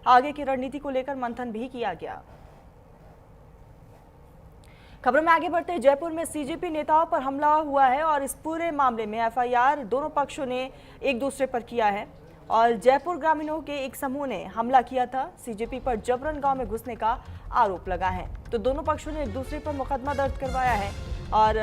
आगे की रणनीति को लेकर मंथन भी किया गया। खबरों में आगे बढ़ते जयपुर में सीजेपी नेताओं पर हमला हुआ है और इस पूरे मामले में एफआईआर दोनों पक्षों ने एक दूसरे पर किया है और जयपुर ग्रामीणों के एक समूह ने हमला किया था। सीजेपी पर जबरन गांव में घुसने का आरोप लगा है, तो दोनों पक्षों ने एक दूसरे पर मुकदमा दर्ज करवाया है और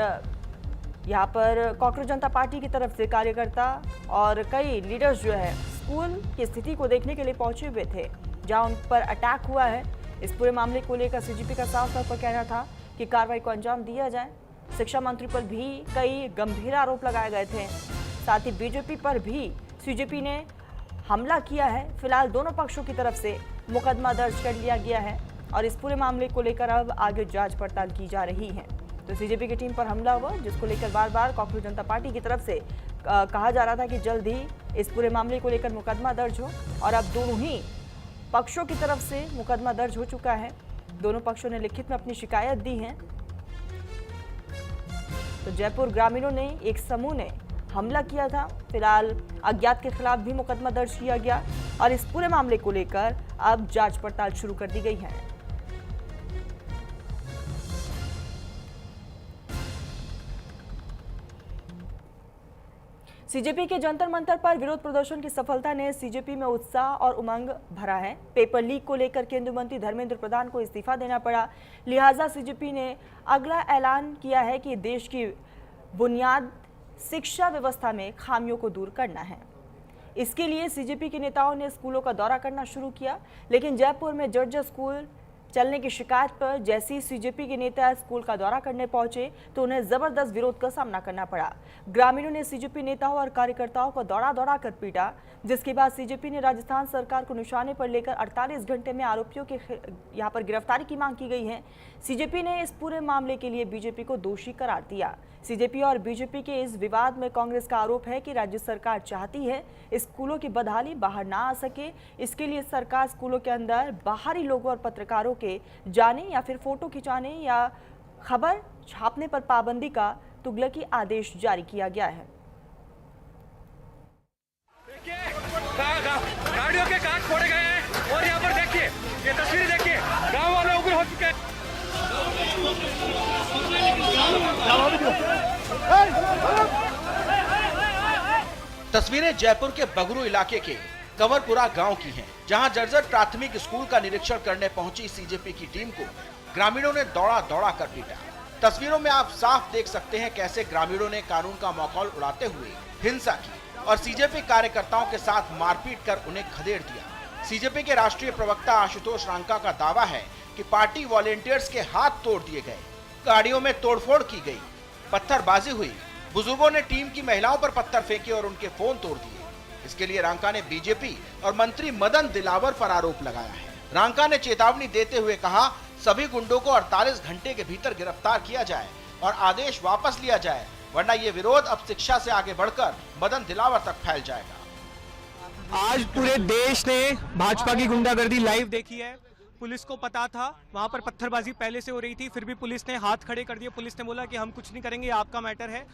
यहाँ पर कॉकरोच जनता पार्टी की तरफ से कार्यकर्ता और कई लीडर्स जो है स्कूल की स्थिति को देखने के लिए पहुंचे हुए थे, जहां उन पर अटैक हुआ है। इस पूरे मामले को लेकर सीजेपी का साफ तौर पर कहना था कि कार्रवाई को अंजाम दिया जाए। शिक्षा मंत्री पर भी कई गंभीर आरोप लगाए गए थे, साथ ही बीजेपी पर भी सीजेपी ने हमला किया है। फिलहाल दोनों पक्षों की तरफ से मुकदमा दर्ज कर लिया गया है और इस पूरे मामले को लेकर अब आगे जांच पड़ताल की जा रही है। तो सीजेपी की टीम पर हमला हुआ, जिसको लेकर बार बार कॉकरोच जनता पार्टी की तरफ से कहा जा रहा था कि जल्द ही इस पूरे मामले को लेकर मुकदमा दर्ज हो और अब दोनों ही पक्षों की तरफ से मुकदमा दर्ज हो चुका है। दोनों पक्षों ने लिखित में अपनी शिकायत दी है। तो जयपुर ग्रामीणों ने एक समूह ने हमला किया था। फिलहाल अज्ञात के खिलाफ भी मुकदमा दर्ज किया गया और इस पूरे मामले को लेकर अब जांच पड़ताल शुरू कर दी गई है। सीजेपी के जंतर मंतर पर विरोध प्रदर्शन की सफलता ने सीजेपी में उत्साह और उमंग भरा है। पेपर लीक को लेकर केंद्रीय मंत्री धर्मेंद्र प्रधान को इस्तीफा देना पड़ा, लिहाजा सीजेपी ने अगला ऐलान किया है कि देश की बुनियाद शिक्षा व्यवस्था में खामियों को दूर करना है। इसके लिए सीजेपी के नेताओं ने स्कूलों का दौरा करना शुरू किया, लेकिन जयपुर में जर्जर स्कूल चलने की शिकायत पर जैसे ही सीजेपी के नेता स्कूल का दौरा करने पहुंचे तो उन्हें जबरदस्त विरोध का सामना करना पड़ा। ग्रामीणों ने सीजेपी नेताओं और कार्यकर्ताओं को दौड़ा दौड़ा कर पीटा, जिसके बाद सीजेपी ने राजस्थान सरकार को निशाने पर लेकर 48 घंटे में आरोपियों के यहां पर गिरफ्तारी की मांग की गई है। सीजेपी ने इस पूरे मामले के लिए बीजेपी को दोषी करार दिया। सीजेपी और बीजेपी के इस विवाद में कांग्रेस का आरोप है कि राज्य सरकार चाहती है स्कूलों की बदहाली बाहर ना आ सके। इसके लिए सरकार स्कूलों के अंदर बाहरी लोगों और पत्रकारों के जाने या फिर फोटो खिंचाने या खबर छापने पर पाबंदी का तुगलकी आदेश जारी किया गया है। गाड़ियों के कांच फोड़े गए हैं और यहाँ पर देखिए, ये तस्वीर देखिए, गांव वाले उग्र हो चुके हैं। तस्वीरें जयपुर के बगरू इलाके के कंवरपुरा गांव की हैं, जहां जर्जर प्राथमिक स्कूल का निरीक्षण करने पहुंची सीजेपी की टीम को ग्रामीणों ने दौड़ा दौड़ा कर पीटा। तस्वीरों में आप साफ देख सकते हैं कैसे ग्रामीणों ने कानून का माहौल उड़ाते हुए हिंसा की और सीजेपी कार्यकर्ताओं के साथ मारपीट कर उन्हें खदेड़ दिया। सीजेपी के राष्ट्रीय प्रवक्ता आशुतोष रांका का दावा है कि पार्टी वॉलेंटियर्स के हाथ तोड़ दिए गए, गाड़ियों में तोड़फोड़ की गई, पत्थरबाजी हुई, बुजुर्गों ने टीम की महिलाओं पर पत्थर फेंके और उनके फोन तोड़ दिए। इसके लिए रांका ने बीजेपी और मंत्री मदन दिलावर पर आरोप लगाया है। रांका ने चेतावनी देते हुए कहा, सभी गुंडों को 48 घंटे के भीतर गिरफ्तार किया जाए और आदेश वापस लिया जाए, वरना ये विरोध अब शिक्षा से आगे बढ़कर मदन दिलावर तक फैल जाएगा। आज पूरे देश ने भाजपा की गुंडागर्दी लाइव देखी है। पुलिस को पता था वहां पर पत्थरबाजी पहले से हो रही थी, फिर भी पुलिस ने हाथ खड़े कर दिए। पुलिस ने बोला कि हम कुछ नहीं करेंगे, आपका मैटर है।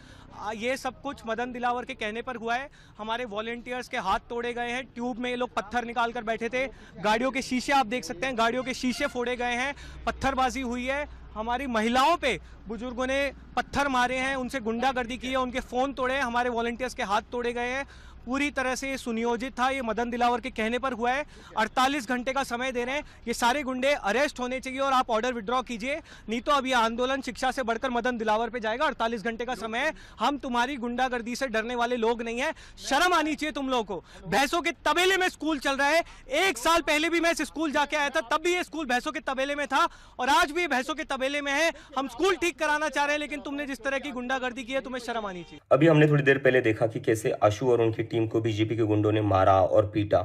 ये सब कुछ मदन दिलावर के कहने पर हुआ है। हमारे वॉलेंटियर्स के हाथ तोड़े गए हैं, ट्यूब में ये लोग पत्थर निकाल कर बैठे थे। गाड़ियों के शीशे आप देख सकते हैं, गाड़ियों के शीशे फोड़े गए हैं, पत्थरबाजी हुई है। हमारी महिलाओं पे बुजुर्गों ने पत्थर मारे हैं, उनसे गुंडागर्दी की है, उनके फोन तोड़े, हमारे वॉलेंटियर्स के हाथ तोड़े गए हैं। पूरी तरह से ये सुनियोजित था, ये मदन दिलावर के कहने पर हुआ है। 48 घंटे का समय दे रहे हैं, ये सारे गुंडे अरेस्ट होने चाहिए और आप ऑर्डर विड्रॉ कीजिए, नहीं तो अब ये आंदोलन शिक्षा से बढ़कर मदन दिलावर पे जाएगा। 48 घंटे का समय है, हम तुम्हारी गुंडागर्दी से डरने वाले लोग नहीं है। शर्म आनी चाहिए तुम लोगों को। भैंसों के तबेले में स्कूल चल रहा है। 1 साल पहले भी मैं इस स्कूल जाके आया था, तब भी ये स्कूल भैंसों के तबेले में था और आज भी भैंसों के तबेले में है। हम स्कूल ठीक कराना चाह रहे हैं, लेकिन तुमने जिस तरह की गुंडागर्दी की है, तुम्हें शर्म आनी चाहिए। अभी हमने थोड़ी देर पहले देखा कि कैसे आशु और उनकी टीम को बीजेपी के गुंडों ने मारा और पीटा।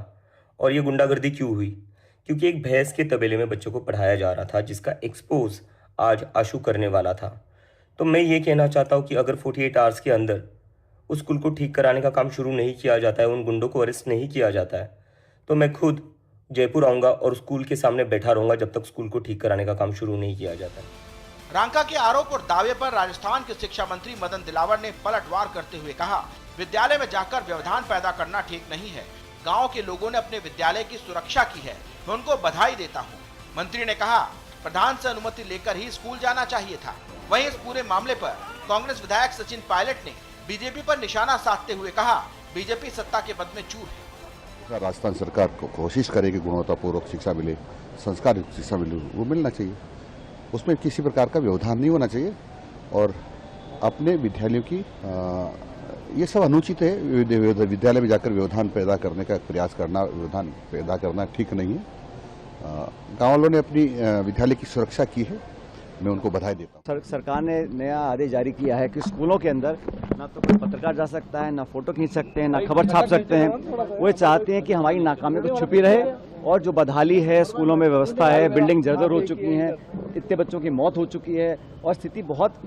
और ये गुंडागर्दी क्यों हुई? क्योंकि एक भैंस के तबेले में बच्चों को पढ़ाया जा रहा था, जिसका एक्सपोज आज आशु करने वाला था। तो मैं ये कहना चाहता हूँ कि अगर 48 आवर्स के अंदर उस स्कूल को ठीक कराने का काम शुरू नहीं किया जाता है, उन गुंडों को अरेस्ट नहीं किया जाता है, तो मैं खुद जयपुर आऊँगा और स्कूल के सामने बैठा रहूँगा जब तक स्कूल को ठीक कराने का काम शुरू नहीं किया जाता है। रांका के आरोप और दावे पर राजस्थान के शिक्षा मंत्री मदन दिलावर ने पलटवार करते हुए कहा, विद्यालय में जाकर व्यवधान पैदा करना ठीक नहीं है। गांव के लोगों ने अपने विद्यालय की सुरक्षा की है, मैं उनको बधाई देता हूं। मंत्री ने कहा, प्रधान से अनुमति लेकर ही स्कूल जाना चाहिए था। वहीं इस पूरे मामले पर कांग्रेस विधायक सचिन पायलट ने बीजेपी पर निशाना साधते हुए कहा, बीजेपी सत्ता के बद में चूर है। राजस्थान सरकार को कोशिश करे कि गुणवत्तापूर्वक शिक्षा मिले, संस्कार युक्त शिक्षा मिले, वो मिलना चाहिए। उसमें किसी प्रकार का व्यवधान नहीं होना चाहिए और अपने विद्यालयों की ये सब अनुचित है। विद्यालय में जाकर व्यवधान पैदा करने का प्रयास करना, व्यवधान पैदा करना ठीक नहीं है। गाँव वालों ने अपनी विद्यालय की सुरक्षा की है, मैं उनको बधाई देता हूँ। सरकार ने नया आदेश जारी किया है कि स्कूलों के अंदर ना तो कोई पत्रकार जा सकता है, ना फोटो खींच सकते हैं, ना खबर छाप सकते हैं। वो चाहते हैं कि हमारी नाकामी को छुपी रहे और जो बदहाली है स्कूलों में व्यवस्था है, बिल्डिंग जर्जर हो चुकी है, इतने बच्चों की मौत हो चुकी है और स्थिति बहुत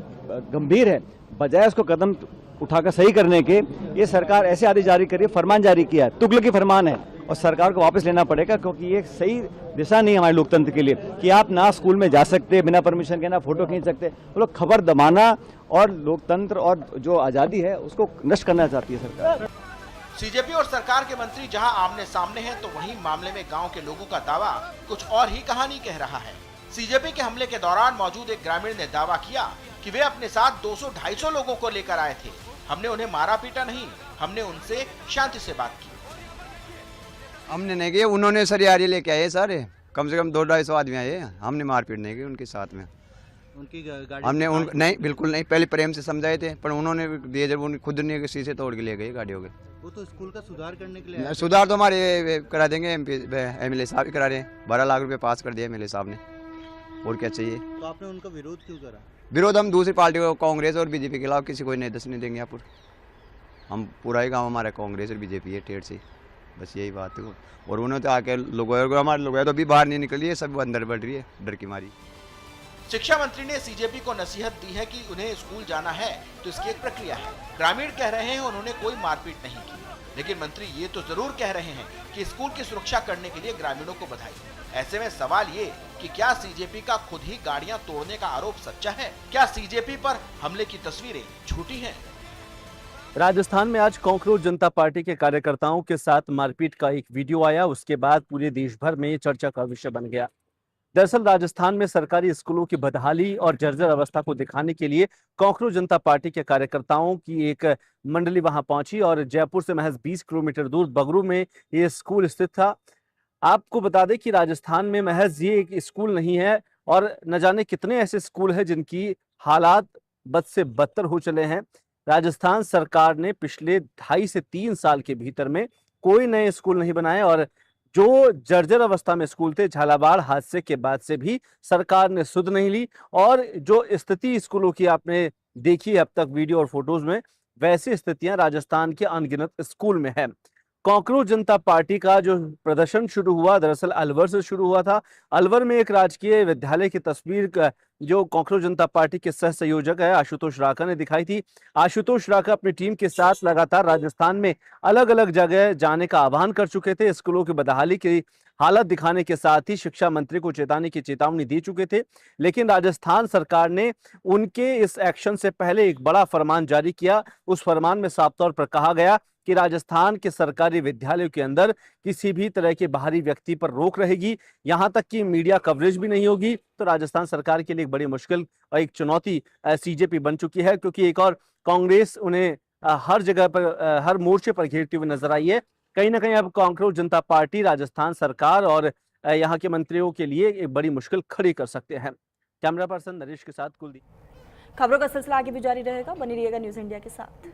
गंभीर है। बजाय उसको कदम उठाकर सही करने के ये सरकार ऐसे आदेश जारी करी, फरमान जारी किया है, तुगलकी फरमान है और सरकार को वापस लेना पड़ेगा क्योंकि ये सही दिशा नहीं है हमारे लोकतंत्र के लिए कि आप ना स्कूल में जा सकते बिना परमिशन के, ना फोटो खींच सकते। वो लोग खबर दबाना और लोकतंत्र और जो आज़ादी है उसको नष्ट करना चाहती है सरकार। सीजेपी और सरकार के मंत्री जहां आमने सामने हैं, तो वहीं मामले में गांव के लोगों का दावा कुछ और ही कहानी कह रहा है। सीजेपी के हमले के दौरान मौजूद एक ग्रामीण ने दावा किया कि वे अपने साथ 200-250 लोगों को लेकर आए थे। हमने उन्हें मारा पीटा नहीं, हमने उनसे शांति से बात की। हमने नहीं किया, उन्होंने सरियारी लेके आए सारे, कम से कम 200-250 आदमी आए। हमने मारपीट नहीं की उनके साथ में। उनकी गाड़ी हमने नहीं, बिल्कुल नहीं। पहले प्रेम से समझाए थे पर उन्होंने दिए, जब उन खुद ने शीशे तोड़ के ले गए गाड़ियों के। वो तो स्कूल का सुधार करने के लिए सुधार तो हमारे करा देंगे, एमएलए साहब ही करा रहे हैं। 12 लाख रुपए पास कर दिया एमएलए साहब ने, और क्या चाहिए। तो आपने उनका विरोध क्यों करा? विरोध हम दूसरी पार्टी को, कांग्रेस और बीजेपी के खिलाफ किसी को नहीं दस नहीं देंगे। यहाँ पर हम पूरा ही गाँव हमारा कांग्रेस और बीजेपी है, टेढ़ से, बस यही बात है। और उन्होंने तो आके लोगों, हमारे लोग तो अभी बाहर नहीं निकली है, सब अंदर बढ़ रही है डर की मारी। शिक्षा मंत्री ने सीजेपी को नसीहत दी है कि उन्हें स्कूल जाना है तो इसकी एक प्रक्रिया है। ग्रामीण कह रहे हैं उन्होंने कोई मारपीट नहीं की, लेकिन मंत्री ये तो जरूर कह रहे हैं कि स्कूल की सुरक्षा करने के लिए ग्रामीणों को बधाई। ऐसे में सवाल ये कि क्या सीजेपी का खुद ही गाड़ियां तोड़ने का आरोप सच्चा है? क्या सीजेपी पर हमले की तस्वीरें झूठी हैं? राजस्थान में आज कांग्रेस जनता पार्टी के कार्यकर्ताओं के साथ मारपीट का एक वीडियो आया, उसके बाद पूरे देश भर में चर्चा का विषय बन गया। दरअसल राजस्थान में सरकारी स्कूलों की बदहाली और जर्जर अवस्था को दिखाने के लिए कांग्रेस जनता पार्टी के कार्यकर्ताओं की एक मंडली वहां पहुंची और जयपुर से महज 20 किलोमीटर दूर बगरू में ये स्कूल स्थित था। आपको बता दें कि राजस्थान में महज ये एक स्कूल नहीं है और न जाने कितने ऐसे स्कूल हैं जिनकी हालात बद से बदतर हो चले हैं। राजस्थान सरकार ने पिछले 2.5 से 3 साल के भीतर में कोई नए स्कूल नहीं बनाए और जो जर्जर अवस्था में स्कूल थे, झालावाड़ हादसे के बाद से भी सरकार ने सुध नहीं ली और जो स्थिति स्कूलों की आपने देखी अब तक वीडियो और फोटोज में, वैसी स्थितियां राजस्थान के अनगिनत स्कूल में है। कांग्रेस जनता पार्टी का जो प्रदर्शन शुरू हुआ दरअसल अलवर से शुरू हुआ था। अलवर में एक राजकीय विद्यालय की तस्वीर जो कांग्रेस जनता पार्टी के सह संयोजक है आशुतोष राका ने दिखाई थी। आशुतोष राका अपनी टीम के साथ लगातार राजस्थान में अलग अलग जगह जाने का आह्वान कर चुके थे। स्कूलों की बदहाली की हालत दिखाने के साथ ही शिक्षा मंत्री को चेतावनी दे चुके थे, लेकिन राजस्थान सरकार ने उनके इस एक्शन से पहले एक बड़ा फरमान जारी किया। उस फरमान में साफ तौर पर कहा गया कि राजस्थान के सरकारी विद्यालयों के अंदर किसी भी तरह के बाहरी व्यक्ति पर रोक रहेगी, यहां तक कि मीडिया कवरेज भी नहीं होगी। तो राजस्थान सरकार के लिए एक बड़ी मुश्किल और एक चुनौती सीजेपी बन चुकी है, क्योंकि एक और कांग्रेस उन्हें हर जगह पर, हर मोर्चे पर घेरती हुई नजर आई है। कहीं ना कहीं अब कांग्रेस जनता पार्टी राजस्थान सरकार और यहाँ के मंत्रियों के लिए एक बड़ी मुश्किल खड़ी कर सकते हैं। कैमरा पर्सन नरेश के साथ कुलदीप। खबरों का सिलसिला आगे भी जारी रहेगा, बनी रहिएगा न्यूज़ इंडिया के साथ।